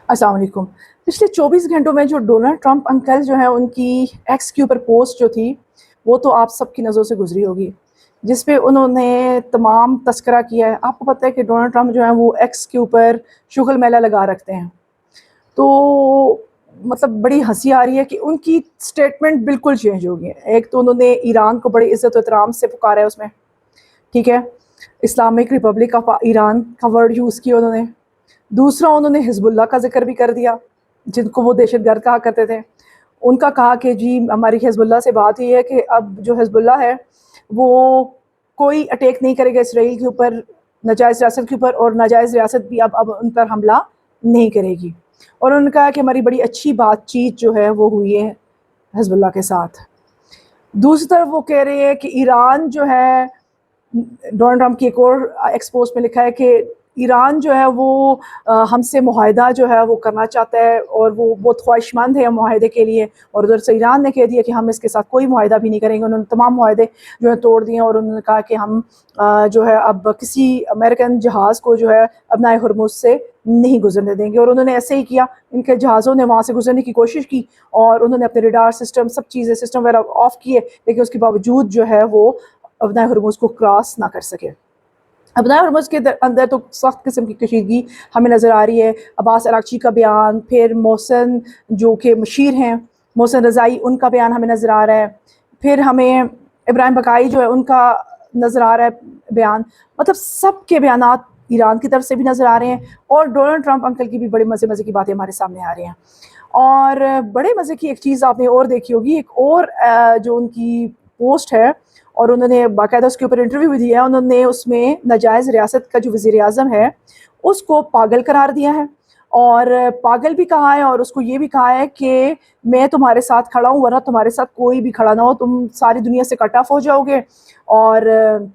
अस्सलाम वालेकुम। पिछले 24 घंटों में जो डोनाल्ड ट्रंप अंकल जो हैं उनकी एक्स के ऊपर पोस्ट जो थी, वो तो आप सबकी नज़रों से गुज़री होगी, जिस पे उन्होंने तमाम तस्करा किया है। आपको पता है कि डोनाल्ड ट्रंप जो है वो एक्स के ऊपर शुगल मेला लगा रखते हैं। तो मतलब बड़ी हँसी आ रही है कि उनकी स्टेटमेंट बिल्कुल चेंज हो गई है। एक तो उन्होंने ईरान को बड़ी इज़्ज़त और एहतराम से पुकारा है उसमें, ठीक है? इस्लामिक रिपब्लिक ऑफ ईरान का वर्ड यूज़ किया उन्होंने। दूसरा उन्होंने हिज़्बुल्लाह का ज़िक्र भी कर दिया, जिनको वो दहशतगर्द कहा करते थे। उनका कहा कि जी हमारी हिज़्बुल्लाह से बात ये है कि अब जो हिज़्बुल्लाह है, वो कोई अटैक नहीं करेगा इसराइल के ऊपर, नाजायज़ रियासत के ऊपर, और नाजायज़ रियासत भी अब उन पर हमला नहीं करेगी। और उन्होंने कहा कि हमारी बड़ी अच्छी बातचीत जो है वो हुई है हिज़्बुल्लाह के साथ। दूसरी तरफ वो कह रहे हैं कि ईरान जो है, डोनाल्ड ट्रंप की एक और एक्सपोस्ट में लिखा है कि ईरान जो है वो हमसे मुआहदा जो है वो करना चाहता है और वो बहुत ख्वाहिशमंद है मुआहदे के लिए, और उधर से ईरान ने कह दिया कि हम इसके साथ कोई मुआहदा भी नहीं करेंगे। उन्होंने तमाम मुआहदे जो है तोड़ दिए और उन्होंने कहा कि हम जो है अब किसी अमेरिकन जहाज़ को जो है अपना हुर्मुज़ से नहीं गुजरने देंगे। और उन्होंने ऐसे ही किया, इनके जहाज़ों ने वहाँ से गुजरने की कोशिश की और उन्होंने अपने रडार सिस्टम सब चीज़ें सिस्टम वगैरह ऑफ़ किए, लेकिन उसके बावजूद जो है वो अपना हुर्मुज़ को क्रॉस ना कर सके। अबनाए हरमुज़ के अंदर तो सख्त किस्म की कशीदगी हमें नज़र आ रही है। अब्बास अरागची का बयान, फिर मोहसिन जो कि मशीर हैं, मोहसिन रज़ाई, उनका बयान हमें नज़र आ रहा है। फिर हमें इब्राहिम बकाई जो है उनका नज़र आ रहा है बयान। मतलब सब के बयानात ईरान की तरफ से भी नज़र आ रहे हैं और डोनाल्ड ट्रंप अंकल की भी बड़े मज़े की बातें हमारे सामने आ रही हैं। और बड़े मज़े की एक चीज़ आपने और देखी होगी, एक और जो उनकी पोस्ट है और उन्होंने बाकायदा उसके ऊपर इंटरव्यू भी दिया है। उन्होंने उसमें नाजायज़ रियासत का जो वज़ीर आज़म है उसको पागल करार दिया है, और पागल भी कहा है, और उसको ये भी कहा है कि मैं तुम्हारे साथ खड़ा हूँ, वरना तुम्हारे साथ कोई भी खड़ा ना हो, तुम सारी दुनिया से कट ऑफ हो जाओगे और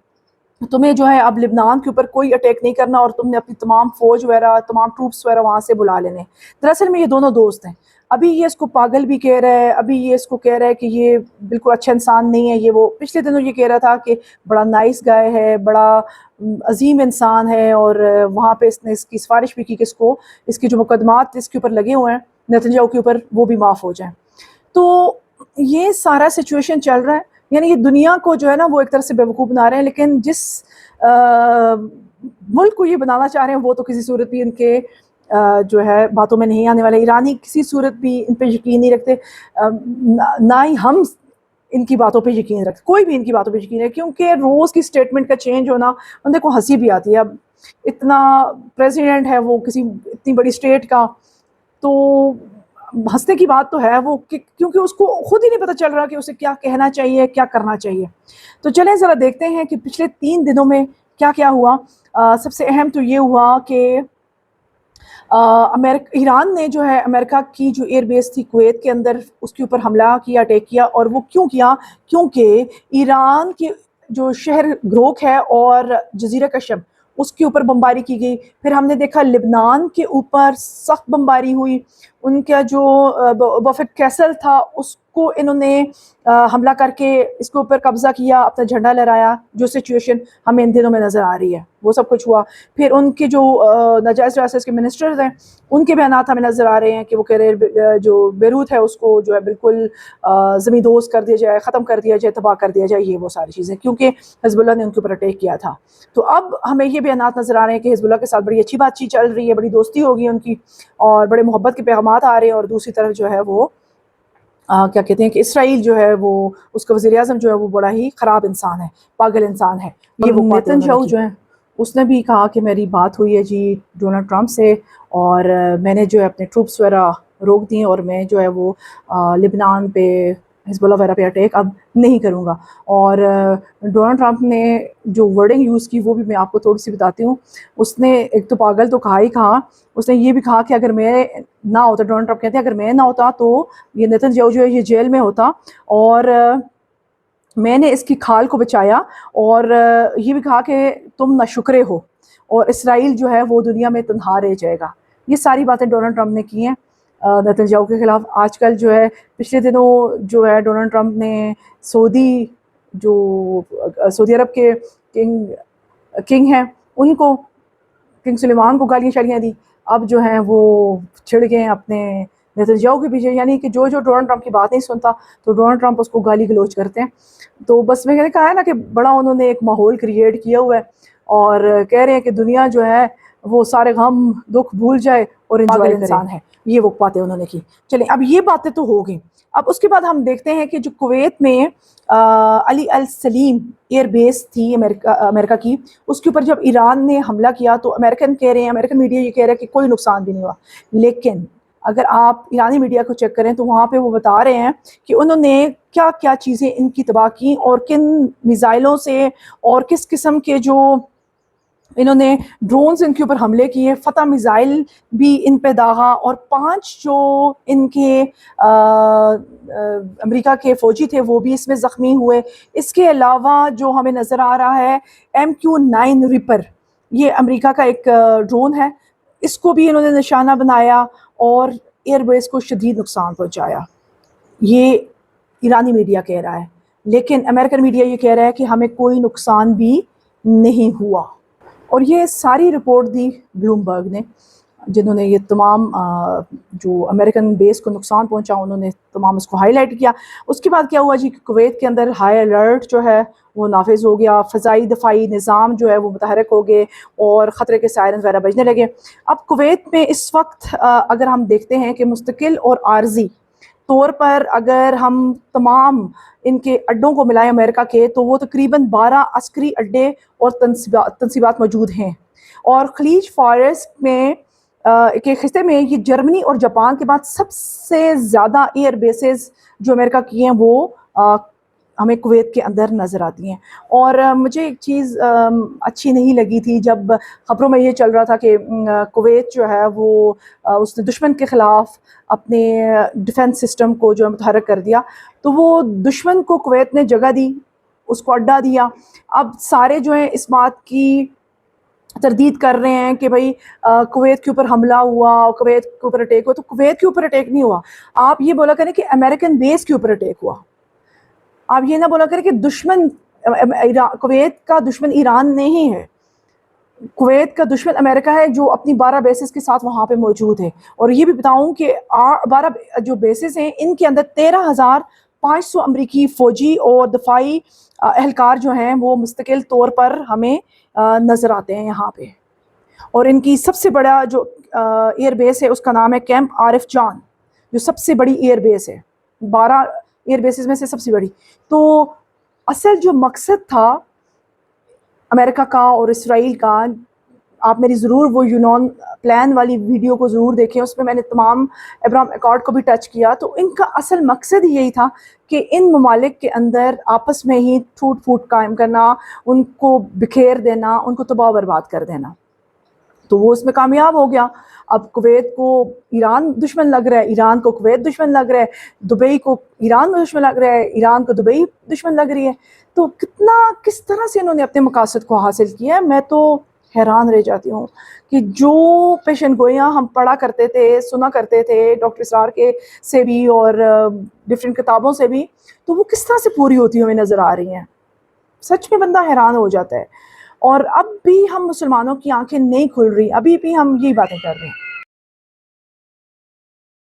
तुम्हें जो है अब लिबनान के ऊपर कोई अटैक नहीं करना और तुमने अपनी तमाम फ़ौज वगैरह तमाम ट्रूप्स वगैरह वहाँ से बुला लेने। दरअसल में ये दोनों दोस्त हैं। अभी ये इसको पागल भी कह रहा है, अभी ये इसको कह रहा है कि ये बिल्कुल अच्छा इंसान नहीं है। ये वो पिछले दिनों ये कह रहा था कि बड़ा नाइस गाय है, बड़ा अजीम इंसान है, और वहाँ पे इसने इसकी सिफारिश भी की कि इसको इसके जो मुकदमात इसके ऊपर लगे हुए हैं नेतन्याहू के ऊपर वो भी माफ़ हो जाएं। तो ये सारा सिचुएशन चल रहा है, यानी ये दुनिया को जो है ना वो एक तरह से बेवकूफ़ बना रहे हैं, लेकिन जिस मुल्क को ये बनाना चाह रहे हैं वो तो किसी सूरत भी इनके जो है बातों में नहीं आने वाले। ईरानी किसी सूरत भी इन पे यकीन नहीं रखते, ना ही हम इनकी बातों पे यकीन रखते, कोई भी इनकी बातों पे यकीन है, क्योंकि रोज़ की स्टेटमेंट का चेंज होना बंदे को हंसी भी आती है। अब इतना प्रेसिडेंट है वो किसी इतनी बड़ी स्टेट का, तो हंसने की बात तो है वो क्योंकि उसको खुद ही नहीं पता चल रहा कि उसे क्या कहना चाहिए, क्या करना चाहिए। तो चलें ज़रा देखते हैं कि पिछले 3 दिनों में क्या क्या हुआ। सबसे अहम तो ये हुआ कि ईरान ने जो है अमेरिका की जो एयरबेस थी कुवैत के अंदर उसके ऊपर हमला किया, अटैक किया। और वो क्यों किया? क्योंकि ईरान के जो शहर ग्रोक है और जजीरा कशम उसके ऊपर बमबारी की गई। फिर हमने देखा लिबनान के ऊपर सख्त बमबारी हुई, उनका जो बफेट कैसल था उसको इन्होंने हमला करके इसके ऊपर कब्जा किया, अपना झंडा लहराया। जो सिचुएशन हमें इन दिनों में नज़र आ रही है वो सब कुछ हुआ। फिर उनके जो नाजायज़ रियासत के मिनिस्टर्स हैं उनके बयानात हमें नज़र आ रहे हैं कि वो कह रहे हैं जो बेरूत है उसको जो है बिल्कुल ज़मींदोज़ कर दिया जाए, ख़त्म कर दिया जाए, तबाह कर दिया जाए, ये वो सारी चीज़ें, क्योंकि हिज़्बुल्लाह ने उनके ऊपर अटैक किया था। तो अब हमें ये बयानात नज़र आ रहे हैं कि हिज़्बुल्लाह के साथ बड़ी अच्छी बातचीत चल रही है, बड़ी दोस्ती होगी उनकी और बड़े मोहब्बत के पैगामात आ रहे हैं। और दूसरी तरफ जो है वो क्या कहते हैं कि इसराइल जो है वो उसका वज़ीर आज़म जो है वो बड़ा ही ख़राब इंसान है, पागल इंसान है। ये वो नेतन्याहू जो है उसने भी कहा कि मेरी बात हुई है जी डोनाल्ड ट्रंप से, और मैंने जो है अपने ट्रूप्स वगैरह रोक दिए और मैं जो है वो लिबनान पे हिज़्बुल्लाह वगैरह पे अटैक अब नहीं करूँगा। और डोनाल्ड ट्रंप ने जो वर्डिंग यूज़ की वो भी मैं आपको थोड़ी सी बताती हूँ। उसने एक तो पागल तो कहा ही कहा, उसने ये भी कहा कि अगर मैं ना होता, डोनाल्ड ट्रंप कहते हैं अगर मैं ना होता तो ये नेतन्याहू जो है ये जेल में होता, और मैंने इसकी खाल को बचाया। और ये भी कहा कि तुम नाशुक्रे हो और इसराइल जो है वो दुनिया में तन्हा रह जाएगा। ये सारी बातें डोनाल्ड ट्रंप ने की हैं नेतन्याहू के खिलाफ। आजकल जो है पिछले दिनों जो है डोनाल्ड ट्रंप ने सऊदी अरब के किंग हैं उनको, किंग सुलेमान को गालियाँ शालियाँ दी। اب جو ہیں وہ چھڑ گئے اپنے نیتنیاہو کے پیچھے، یعنی کہ جو ڈونلڈ ٹرمپ کی بات نہیں سنتا تو ڈونلڈ ٹرمپ اس کو گالی گلوچ کرتے ہیں. تو بس میں نے کہا ہے نا کہ بڑا انہوں نے ایک ماحول کریٹ کیا ہوا ہے، اور کہہ رہے ہیں کہ دنیا جو ہے وہ سارے غم دکھ بھول جائے اور انجوائے کرے. انسان ہے یہ، وہ باتیں انہوں نے کی. چلیں اب یہ باتیں تو ہو گئیں. اب اس کے بعد ہم دیکھتے ہیں کہ جو کویت میں علی السلیم ایئر بیس تھی امریکہ کی، اس کے اوپر جب ایران نے حملہ کیا تو امریکن کہہ رہے ہیں، امریکن میڈیا یہ کہہ رہا ہے کہ کوئی نقصان بھی نہیں ہوا. لیکن اگر آپ ایرانی میڈیا کو چیک کریں تو وہاں پہ وہ بتا رہے ہیں کہ انہوں نے کیا کیا چیزیں ان کی تباہ کی، اور کن میزائلوں سے اور کس قسم کے جو انہوں نے ڈرونز ان کے اوپر حملے کیے. فتح میزائل بھی ان پہ داغا، اور 5 جو ان کے امریکہ کے فوجی تھے وہ بھی اس میں زخمی ہوئے. اس کے علاوہ جو ہمیں نظر آ رہا ہے MQ-9 ریپر، یہ امریکہ کا ایک ڈرون ہے، اس کو بھی انہوں نے نشانہ بنایا اور ایئر بیس کو شدید نقصان پہنچایا. یہ ایرانی میڈیا کہہ رہا ہے، لیکن امریکن میڈیا یہ کہہ رہا ہے کہ ہمیں کوئی نقصان بھی نہیں ہوا. اور یہ ساری رپورٹ دی بلومبرگ نے، جنہوں نے یہ تمام جو امریکن بیس کو نقصان پہنچا انہوں نے تمام اس کو ہائی لائٹ کیا. اس کے بعد کیا ہوا جی، کویت کے اندر ہائی الرٹ جو ہے وہ نافذ ہو گیا، فضائی دفاعی نظام جو ہے وہ متحرک ہو گئے اور خطرے کے سائرن وغیرہ بجنے لگے. اب کویت میں اس وقت اگر ہم دیکھتے ہیں کہ مستقل اور عارضی طور پر اگر ہم تمام ان کے اڈوں کو ملائیں امریکہ کے، تو وہ تقریباً 12 عسکری اڈے اور تنصیبات موجود ہیں. اور خلیج فارس میں کے خطے میں یہ جرمنی اور جاپان کے بعد سب سے زیادہ ایئر بیسز جو امریکہ کی ہیں وہ ہمیں کویت کے اندر نظر آتی ہیں. اور مجھے ایک چیز اچھی نہیں لگی تھی جب خبروں میں یہ چل رہا تھا کہ کویت جو ہے وہ اس نے دشمن کے خلاف اپنے ڈیفنس سسٹم کو جو متحرک کر دیا، تو وہ دشمن کو کویت نے جگہ دی، اس کو اڈا دیا. اب سارے جو ہیں اس بات کی تردید کر رہے ہیں کہ بھئی کویت کے اوپر حملہ ہوا، کویت کے اوپر اٹیک ہوا. تو کویت کے اوپر اٹیک نہیں ہوا، آپ یہ بولا کریں کہ امریکن بیس کے اوپر اٹیک ہوا. آپ یہ نہ بولا کریں کہ دشمن کویت کا دشمن ایران نہیں ہے، کویت کا دشمن امریکہ ہے جو اپنی 12 بیسز کے ساتھ وہاں پہ موجود ہے. اور یہ بھی بتاؤں کہ 12 جو بیسز ہیں ان کے اندر 13,500 امریکی فوجی اور دفاعی اہلکار جو ہیں وہ مستقل طور پر ہمیں نظر آتے ہیں یہاں پہ. اور ان کی سب سے بڑا جو ایئر بیس ہے اس کا نام ہے کیمپ عارف جان، جو سب سے بڑی ایئر بیس ہے، 12 ایئر بیسز میں سے سب سے بڑی. تو اصل جو مقصد تھا امریکہ کا اور اسرائیل کا، آپ میری ضرور وہ یونان پلان والی ویڈیو کو ضرور دیکھیں، اس میں میں نے تمام ابراہم ایکارڈ کو بھی ٹچ کیا. تو ان کا اصل مقصد یہی تھا کہ ان ممالک کے اندر آپس میں ہی ٹوٹ پھوٹ قائم کرنا، ان کو بکھیر دینا، ان کو تباہ برباد کر دینا. تو وہ اس میں کامیاب ہو گیا. اب کویت کو ایران دشمن لگ رہا ہے، ایران کو کویت دشمن لگ رہا ہے، دبئی کو ایران دشمن لگ رہا ہے، ایران کو دبئی دشمن لگ رہی ہے. تو کس طرح سے انہوں نے اپنے مقاصد کو حاصل کیا ہے، میں تو حیران رہ جاتی ہوں کہ جو پیشن گوئیاں ہم پڑھا کرتے تھے، سنا کرتے تھے ڈاکٹر اسرار کے سے بھی اور ڈفرینٹ کتابوں سے بھی، تو وہ کس طرح سے پوری ہوتی ہمیں نظر آ رہی ہیں. سچ میں بندہ حیران ہو جاتا ہے. اور اب بھی ہم مسلمانوں کی آنکھیں نہیں کھل رہی، ابھی بھی ہم یہی باتیں کر رہے ہیں.